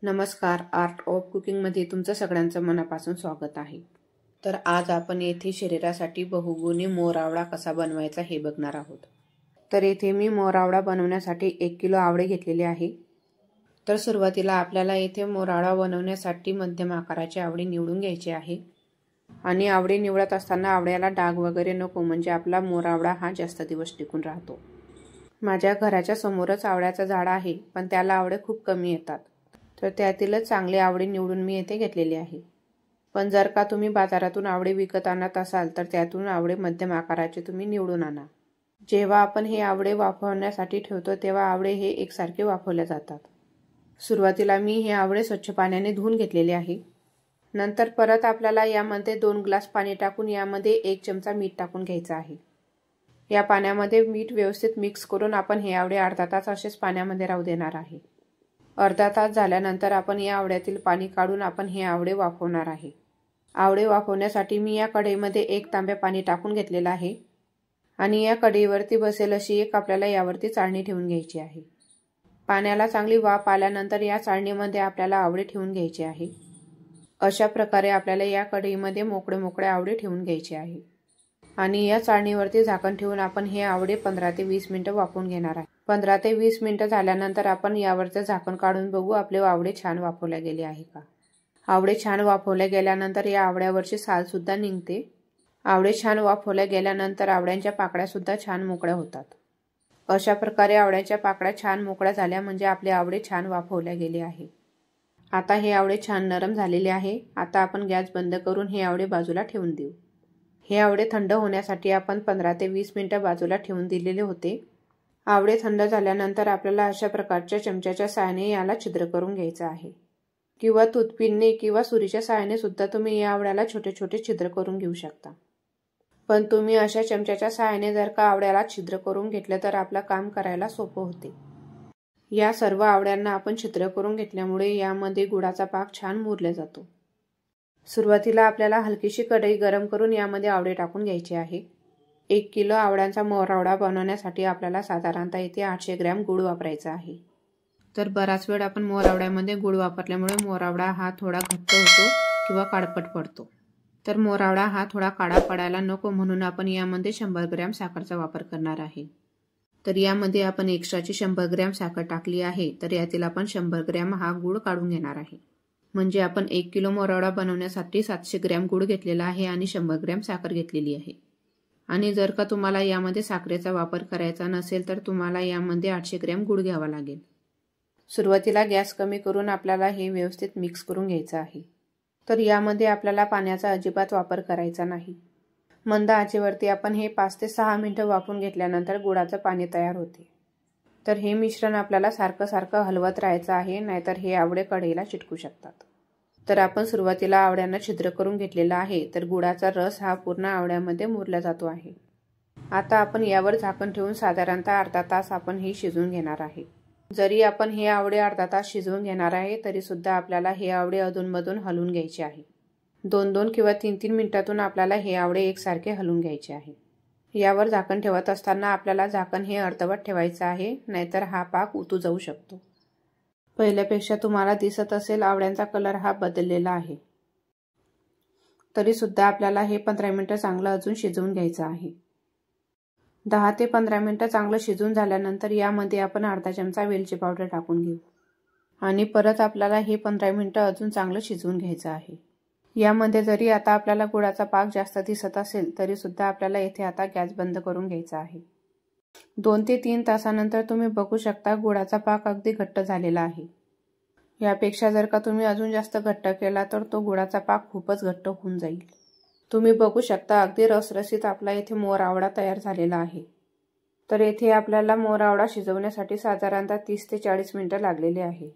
नमस्कार, art of कुकिंगमध्ये तुमचं सगळ्यांचं मनापासून स्वागत आहे। तर आज आपण येथे शरीरासाठी बहुगुणी मोर आवळा कसा बनवायचा हे बघणार आहोत। तर येथे मी मोर आवळा बनवण्यासाठी 1 किलो आवळे घेतलेले आहे। तर सुरुवातीला आपल्याला येथे मोर आवळा बनवण्यासाठी मध्यम आकाराचे आवळे निवडून घ्यायचे आहे। आणि आवळे निवडत असताना आवळ्याला डाग वगैरे नको, म्हणजे आपला मोर आवळा हा जास्त दिवस टिकून राहतो। माझ्या घराच्या समोरच आवळ्याचं झाड आहे, पण त्याला आवळे खूप कमी येतात। तर त्यातीलच चांगले आवळे निवडून मी येथे घेतलेले आहे। पण जर का तुम्ही बाजारातून आवळे विकत आणत असाल तर त्यातून आवळे मध्यम आकाराचे तुम्ही निवडून आणा। जेव्हा आपण हे आवळे वाफवण्यासाठी ठेवतो तेव्हा आवळे हे एकसारखे वाफवले जातात। सुरुवातीला मी हे आवळे स्वच्छ पाण्याने धुवून घेतलेले आहे। नंतर परत आपल्याला यामध्ये 2 ग्लास पाणी टाकून यामध्ये 1 चमचा मीठ टाकून घ्यायचं आहे। या पाण्यामध्ये मीठ व्यवस्थित मिक्स करून आपण हे आवळे अर्धा तास असेच पाण्यामध्ये राहू देणार आहे। अर्धा तास झाल्यानंतर आपण या आवळ्यातील पाणी काढून आपण हे आवळे वाफवणार आहे। आवळे वाफवण्यासाठी मी या कढईमध्ये 1 तांब्या पाणी टाकून घेतलेलं आहे आणि या कढईवरती बसेल अशी एक आपल्याला यावरती चाळणी ठेवून घ्यायची आहे। पाण्याला चांगली वाफ आल्यानंतर या चाळणीमध्ये आपल्याला आवळे ठेवून घ्यायचे आहे। अशा प्रकारे आपल्याला या कढईमध्ये मोकळे आवळे ठेवून घ्यायचे आहे आणि या चाळणीवरती झाकण ठेवून आपण हे आवळे 15 ते 20 मिनिटं वाफवून घेणार आहे। 15 ते 20 मिनिटं झाल्यानंतर आपण यावरचं झाकण काढून बघू आपले आवळे छान वाफवले गेले आहे का। आवळे छान वाफवले गेल्यानंतर या आवळ्यावरची साल सुद्धा निघते। आवळे छान वाफवले गेल्यानंतर आवळ्यांच्या पाकळ्या सुद्धा छान मोकळ्या होतात। अशा प्रकारे आवळ्यांच्या पाकळ्या छान मोकळ्या झाल्या म्हणजे आपले आवळे छान वाफवले गेले आहे। आता हे आवळे छान नरम झालेले आहे। आता आपण गॅस बंद करून हे आवळे बाजूला ठेवून देऊ। हे आवळे थंड होण्यासाठी आपण 15 ते 20 मिनिटं बाजूला ठेवून दिलेले होते। आवळे थंड झाल्यानंतर आपल्याला अशा प्रकारच्या चमच्याच्या साहाय्याने याला छिद्र करून घ्यायचं आहे, किंवा टूथपिनने किंवा सुरीच्या साहाय्याने सुद्धा तुम्ही या आवळ्याला छोटे छोटे छिद्र करून घेऊ शकता। पण तुम्ही अशा चमच्याच्या साहाय्याने जर का आवळ्याला छिद्र करून घेतलं तर आपलं काम करायला सोपं होते। या सर्व आवळ्यांना आपण छिद्र करून घेतल्यामुळे यामध्ये गुळाचा पाक छान मुरला जातो। सुरुवातीला आपल्याला हलकीशी कढई गरम करून यामध्ये आवळे टाकून घ्यायचे आहे। 1 किलो आवळ्यांचा मोर आवळा बनवण्यासाठी आपल्याला साधारणतः इथे 800 ग्रॅम गूळ वापरायचा आहे। तर बराच वेळ आपण मोर आवळ्यामध्ये गूळ वापरल्यामुळे मोर आवळा हा थोडा घट्ट होतो किंवा काळपट पडतो। तर मोर आवळा हा थोडा काळा पडायला नको म्हणून आपण यामध्ये 100 ग्रॅम साखरचा वापर करणार आहे। तर यामध्ये आपण एक्स्ट्राची 100 ग्रॅम साखर टाकली आहे, तर यातील आपण 100 ग्रॅम हा गूळ काढून घेणार आहे। म्हणजे आपण 1 किलो मोर आवळा बनवण्यासाठी 700 ग्रॅम गूळ घेतलेला आहे आणि 100 ग्रॅम साखर घेतलेली आहे। आणि जर का तुम्हाला यामध्ये साखरेचा वापर करायचा नसेल तर तुम्हाला यामध्ये 800 ग्रॅम गूळ घ्यावा लागेल। सुरुवातीला गॅस कमी करून आपल्याला हे व्यवस्थित मिक्स करून घ्यायचं आहे। तर यामध्ये आपल्याला पाण्याचा अजिबात वापर करायचा नाही। मंद आचेवरती आपण हे 5 ते 6 मिनिटं वाफवून घेतल्यानंतर गुळाचं पाणी तयार होते। तर हे मिश्रण आपल्याला सारखं हलवत राहायचं आहे, नाहीतर हे आवळे कढईला चिटकू शकतात। तर आपण सुरुवातीला आवळ्यांना छिद्र करून घेतलेला आहे, तर गुळाचा रस हा पूर्ण आवळ्यामध्ये मुरला जातो आहे। आता आपण यावर झाकण ठेवून साधारणतः अर्धा तास आपण हे शिजवून घेणार आहे। जरी आपण हे आवळे अर्धा तास शिजवून घेणार आहे तरी सुद्धा आपल्याला हे आवळे अधूनमधून हलवून घ्यायचे आहे। 2-2 किंवा 3-3 मिनिटातून आपल्याला हे आवळे एकसारखे हलवून घ्यायचे आहे। यावर झाकण ठेवत असताना आपल्याला झाकण हे अर्धवट ठेवायचं आहे, नाहीतर हा पाक उतू जाऊ शकतो। पहिल्यापेक्षा तुम्हाला दिसत असेल आवळ्यांचा कलर हा बदललेला आहे। तरी सुद्धा आपल्याला हे 15 मिनिटं चांगलं अजून शिजवून घ्यायचं आहे। 10 ते 15 मिनिटं चांगलं शिजून झाल्यानंतर यामध्ये आपण अर्धा चमचा वेलची पावडर टाकून घेऊ आणि परत आपल्याला हे 15 मिनिटं अजून चांगलं शिजवून घ्यायचं आहे। यामध्ये जरी आता आपल्याला गुळाचा पाक जास्त दिसत असेल तरी सुद्धा आपल्याला येथे आता गॅस बंद करून घ्यायचा आहे। 2 ते 3 तासानंतर तुम्ही बघू शकता गुळाचा पाक अगदी घट्ट झालेला आहे। यापेक्षा जर का तुम्ही अजून जास्त घट्ट केला तर तो गुळाचा पाक खूपच घट्ट होऊन जाईल। तुम्ही बघू शकता अगदी रसरशीत आपला येथे मोर आवळा तयार झालेला आहे। तर येथे आपल्याला मोर आवळा शिजवण्यासाठी साधारणतः 30 ते 40 मिनिटं लागलेले आहे।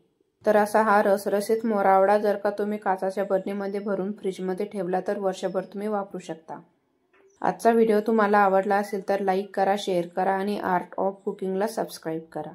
तर असा हा रसरशीत मोर आवळा जर का तुम्ही काचेच्या बरणीमध्ये भरून फ्रीजमध्ये ठेवला तर वर्षभर तुम्ही वापरू शकता। आजचा व्हिडिओ तुम्हाला आवडला असेल तर लाईक करा, शेअर करा आणि आर्ट ऑफ कुकिंगला सबस्क्राईब करा।